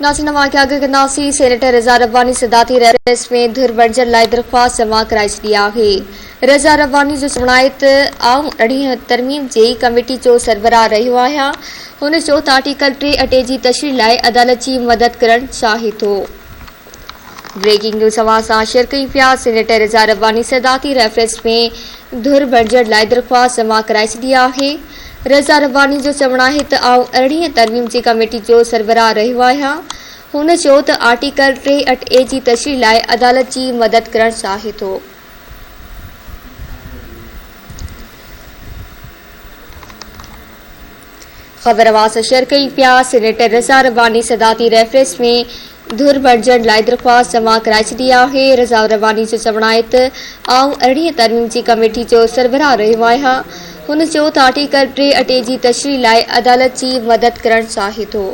नासिन वाक़िया कंदासीं। सेनेटर रज़ा रब्बानी सदाती रेफरेंस में धुर बणजण लाइ दरख़्वास्त जमा कराए छॾी आहे। रज़ा रब्बानी जो चवणु आहे त आऊं 18 तरमीम जी कमेटी जो सरबराह रहियो आहियां। हुन चयो त आर्टिकल 3 जी तशरीह लाइ अदालत जी मदद करणु चाहे थो। ब्रेकिंग न्यूज़ अवां सां शेयर कयूं पिया। सेनेटर रज़ा रब्बानी सदाती रेफरेंस में धुर बणजण लाइ दरख़्वास्त जमा कराए छॾी आहे। रज़ा रब्बानी जो चवणु आहे त आऊं 18 तरमीम जी कमेटी जो सरबराह रहियो आहियां। हुन चयो त आर्टिकल 3 जी तशरीह लाइ अदालत जी मदद करणु चाहे थो। ख़बर अवां सां शेयर कयूं पिया। सेनेटर रज़ा रब्बानी सदाती रेफरेंस में धुर बणजण लाइ दरख़्वास्त जमा कराए छॾी आहे। रज़ा रब्बानी जो चवणु आहे त आऊं 18 तरमीम जी कमेटी जो सरबराह रहियो आहियां। हुन चयो त आर्टिकल 3 जी तशरीह लाइ अदालत जी मदद करणु चाहे थो।